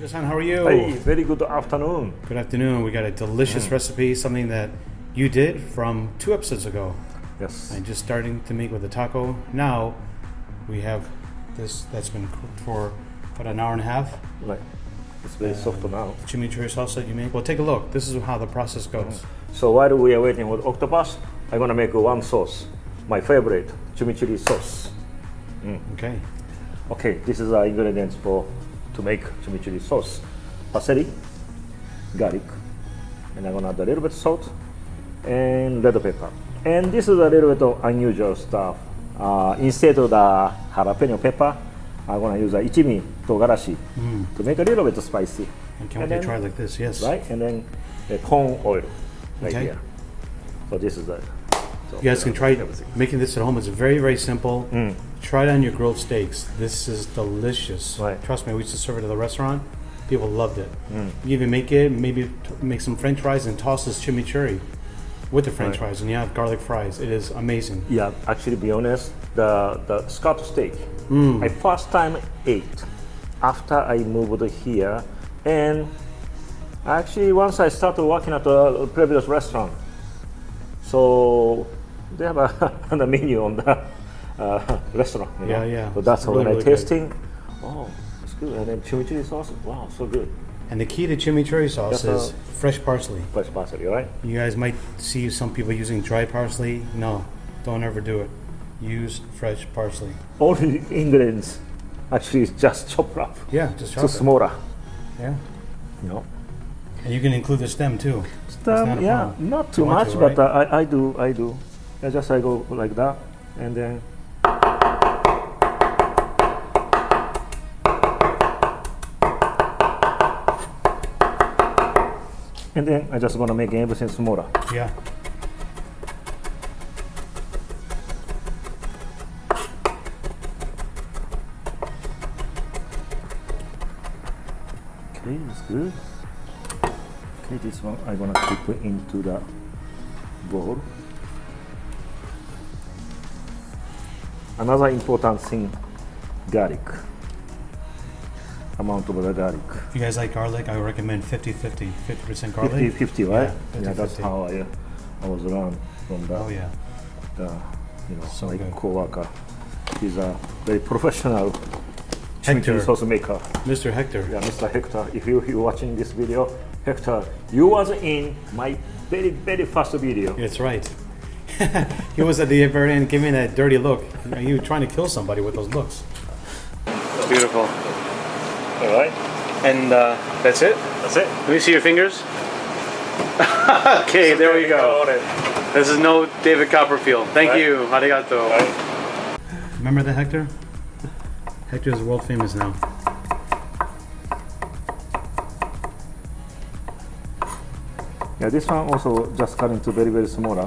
San, how are you? Hey, very good afternoon. Good afternoon. We got a delicious recipe, something that you did from 2 episodes ago. Yes. And just starting to make with the taco. Now we have this that's been cooked for about an hour and a half. Right. It's very soft now. Chimichurri sauce that you make. Well, take a look. This is how the process goes. So while we are waiting for the octopus, I'm gonna make one sauce. My favorite, chimichurri sauce. Okay. Okay, this is our ingredients to make chimichurri sauce. Parsley, garlic, and I'm gonna add a little bit salt and red pepper. And this is a little bit of unusual stuff. Instead of the jalapeno pepper, I'm gonna use a ichimi togarashi to make a little bit spicy. And can we try like this? Yes. Right, and then the corn oil right Okay. here. So this is the. So You guys can try making this at home. It's very, very simple. Try it on your grilled steaks. This is delicious. Right. Trust me, we used to serve it at the restaurant. People loved it. You even make it, maybe make some French fries and toss this chimichurri with the French fries, and you have garlic fries. It is amazing. Yeah, actually, to be honest, the scallop steak, I first time ate after I moved here, and actually once I started working at a previous restaurant, so they have a menu on the restaurant. You know? Yeah. So that's Really, when I really good. tasting. Oh, it's good. And then chimichurri sauce. Wow, so good. And the key to chimichurri sauce is fresh parsley. Fresh parsley, right? You guys might see some people using dry parsley. No, don't ever do it. Use fresh parsley. All the ingredients actually is just chopped up. Yeah, just chop So it. smaller. Yeah. You know. And you can include the stem too. That's not a Yeah, problem. not too You want much, to, but I do. I just I go like that, and then I just gonna make everything smaller. Yeah. Okay, it's good. Okay, this one I'm gonna keep it into the bowl. Another important thing, garlic. Amount of the garlic. If you guys like garlic, I would recommend 50-50. 50% garlic. 50-50, right? Yeah, Yeah, that's 50-50. how I was around from the, Oh yeah. So my good. co-worker. He's a very professional Hector. chimichurri sauce maker. Mr. Hector. Yeah, Mr. Hector. If you're watching this video, Hector, you was in my very, very first video. That's right. He was at the very end giving that dirty look. You were trying to kill somebody with those looks. Beautiful. All right. And that's it? That's it. Let me see your fingers. Okay, there we go. This is no David Copperfield. Thank you. Arigato. Right. Remember the Hector? Hector is world famous now. Yeah, this one also just cut into very, very smaller.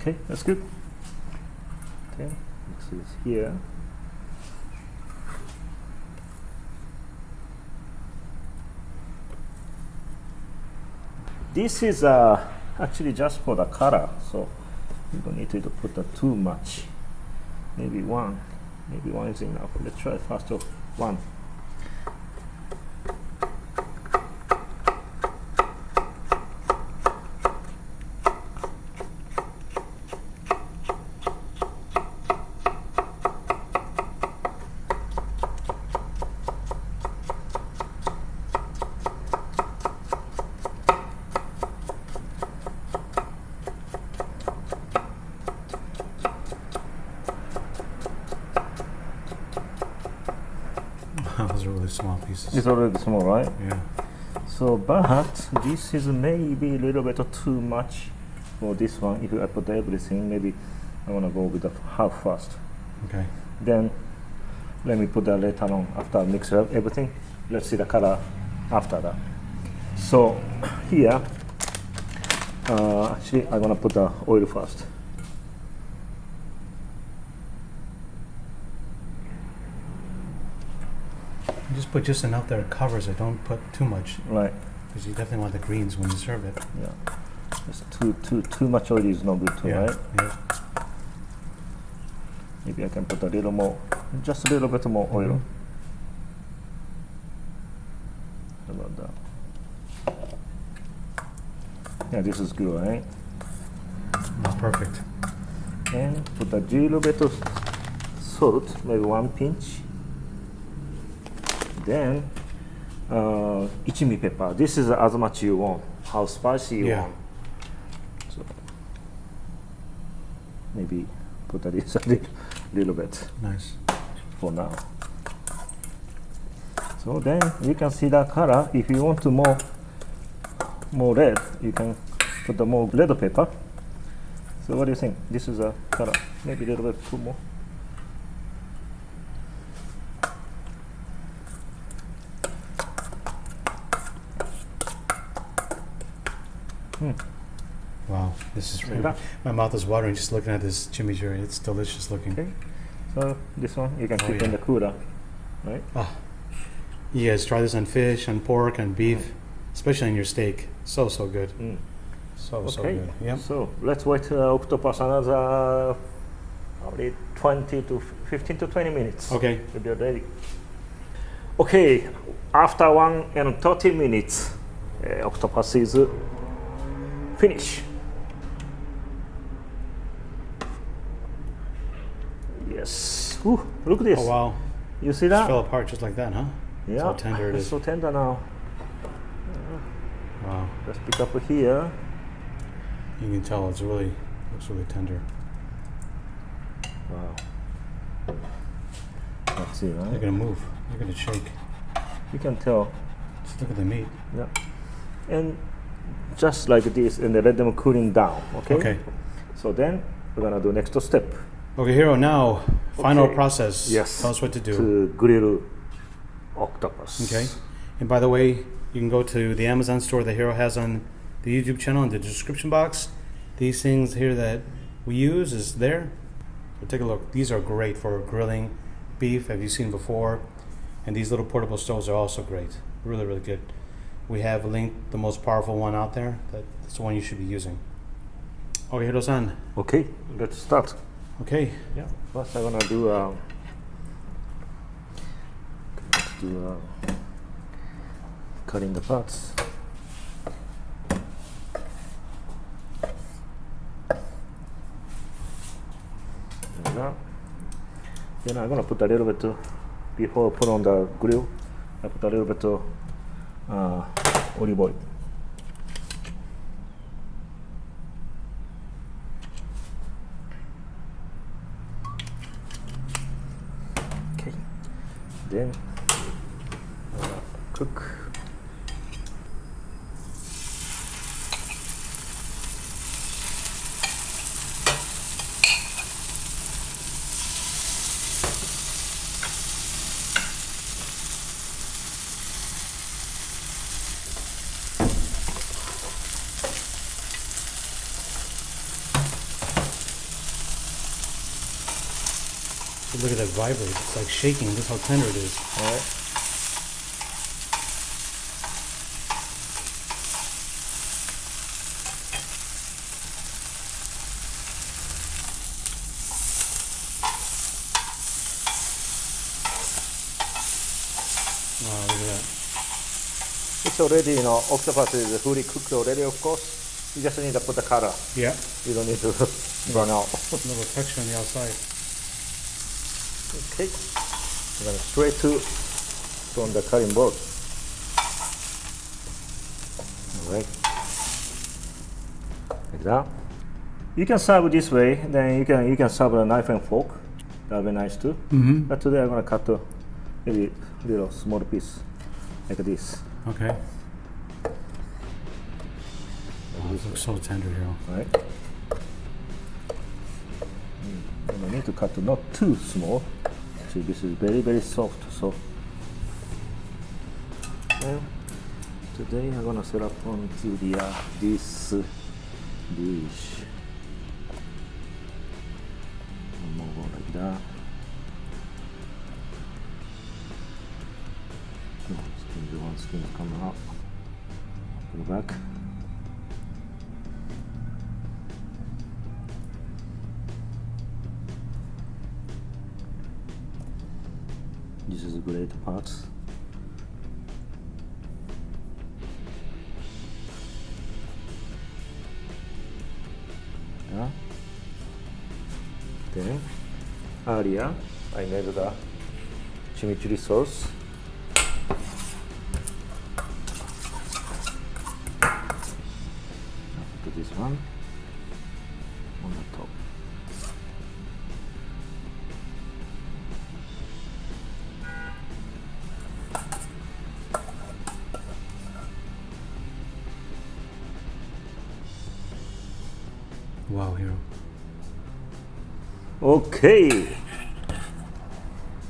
Okay, that's good. Okay, mix this here. This is actually just for the color, so you don't need to put too much. Maybe one is enough. Let's try first of one. Those are really small pieces. It's already small, right? Yeah. So, but this is maybe a little bit too much for this one. If I put everything, maybe I want to go with the half first. Okay. Then let me put that later on after I mix up everything. Let's see the color after that. So here, actually I'm gonna put the oil first. You just put just enough that it covers it. Don't put too much, Right. because you definitely want the greens when you serve it. Yeah. Just too much oil is no good too, Yeah. right? Yeah. Maybe I can put a little more, just a little bit more oil. How about that? Yeah, this is good, right? Not perfect. And put a little bit of salt, maybe 1 pinch. Then ichimi pepper. This is as much you want, how spicy you want. So maybe put this a little bit Nice. for now. So then you can see that color. If you want to more red, you can put the more red pepper. So what do you think? This is a color. Maybe a little bit too more. Wow, this is really. that? My mouth is watering just looking at this chimichurri. It's delicious looking. Okay. So this one you can keep yeah. in the cooler, right? You guys try this on fish, on pork, on beef, especially on your steak. So good. So Okay. good. Yep. So let's wait octopus another probably 20 to 15 to 20 minutes. Okay. We'll be ready. Okay, after 1 and 30 minutes, octopus is finished. Yes. Ooh, look at this. Oh wow. You see It that? fell apart just like that, huh? Yeah. how tender it It's is. so tender now. Wow. Let's pick up here. You can tell looks really tender. Wow. Let's see, They're right? gonna move. They're gonna shake. You can tell. Just look at the meat. Yeah. And just like this, and then let them cooling down. Okay. Okay. So then we're gonna do next step. Okay, Hiro. Now, final Okay. process. Yes. Tell us what to do. To grill octopus. Okay. And by the way, you can go to the Amazon store that Hiro has on the YouTube channel in the description box. These things here that we use is there. So take a look. These are great for grilling beef, have you seen before? And these little portable stoves are also great. Really good. We have linked the most powerful one out there. That's the one you should be using. Okay, Hiro-san. Okay. Let's start. Okay. Yeah. First, I'm gonna do. Cutting the parts. Like that. Then I'm gonna put a little bit before I put on the grill. I put a little bit of olive oil. Okay. Then cook. Look at that vibrate. It's like shaking. Look how tender it is. All right. Wow, look at that. It's already, octopus is fully cooked already, of course. You just need to put the color. Yeah. You don't need to burn out. A little texture on the outside. Okay. I'm gonna straight to on the cutting board. All right. Like that. You can serve this way. Then you can serve with a knife and fork. That'll be nice too. Mm-hmm. But today I'm gonna cut maybe little small piece like this. Okay. Oh, it looks so tender here. Right. And I need to cut not too small. See, this is very soft. So, and today I'm gonna set up onto the this dish. More like that. Some skin is coming out. Put it back. This is a great part. Yeah. Then earlier I made the chimichurri sauce. Put this one on the top. Wow, Hiro. Okay.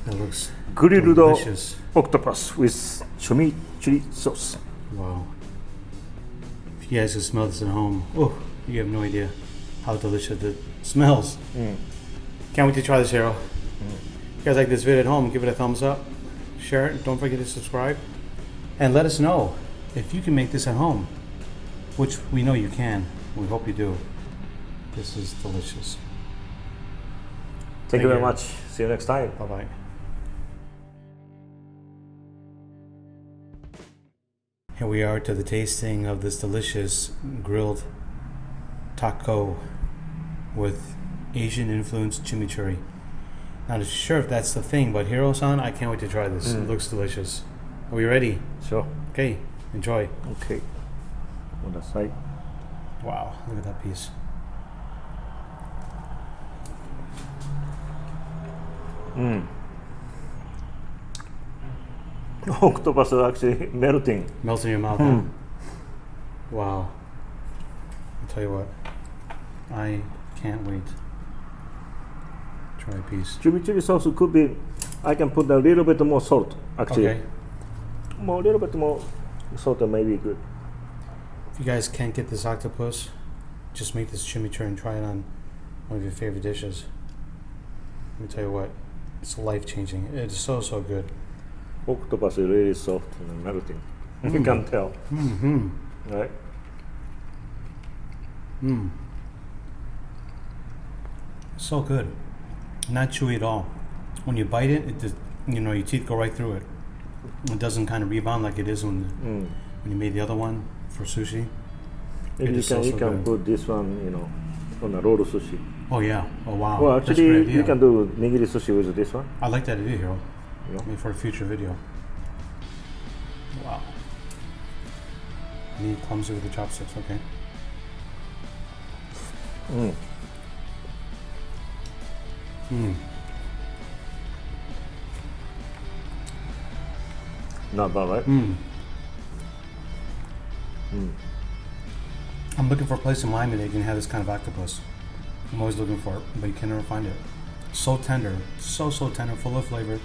That looks Grilled delicious. octopus with chimichurri sauce. Wow. If you guys can smell this at home, oh, you have no idea how delicious it smells. Can't wait to try this, Hiro. If you guys like this video at home, give it a thumbs up, share it, don't forget to subscribe, and let us know if you can make this at home, which we know you can. We hope you do. This is delicious. Thank you very you. much. See you next time. Bye-bye. Here we are to the tasting of this delicious grilled Tako with Asian influenced chimichurri. Not sure if that's the thing, but Hiro-san, I can't wait to try this. It looks delicious. Are we ready? Sure. Okay, enjoy. Okay. On the side. Wow, look at that piece. Octopus is actually melting. Melts in your mouth, huh? Wow. I'll tell you what, I can't wait. Try a piece. Chimichurri sauce could be, I can put a little bit more salt actually. Okay. More, a little bit more salt may be good. If you guys can't get this octopus, just make this chimichurri and try it on one of your favorite dishes. Let me tell you what, it's life-changing. It's so good. Octopus is really soft and melting. You can tell. Right? So good. Not chewy at all. When you bite it, it just, your teeth go right through it. It doesn't kind of rebound like it is when you made the other one for sushi. Maybe It you is can, so put good. this one, on a roll sushi. Oh yeah. Oh wow. Well, That's a actually, great idea. you can do nigiri sushi with this one. I like that idea, Hiro. Yeah. Maybe for a future video. Wow. Me clumsy with the chopsticks. Okay. Not bad, right? I'm looking for a place in Miami that you can have this kind of octopus. I'm always looking for it, but you can never find it. So tender, so tender, full of flavor.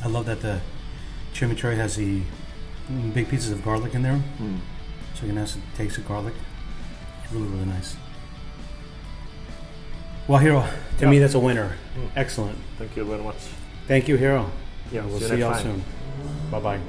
I love that the chimichurri has the big pieces of garlic in there, so you can actually taste the garlic. It's really nice. Well, Hiro, to me that's a winner. Excellent. Thank you very much. Thank you, Hiro. Yeah, We'll see you see next y'all time. soon. Bye bye.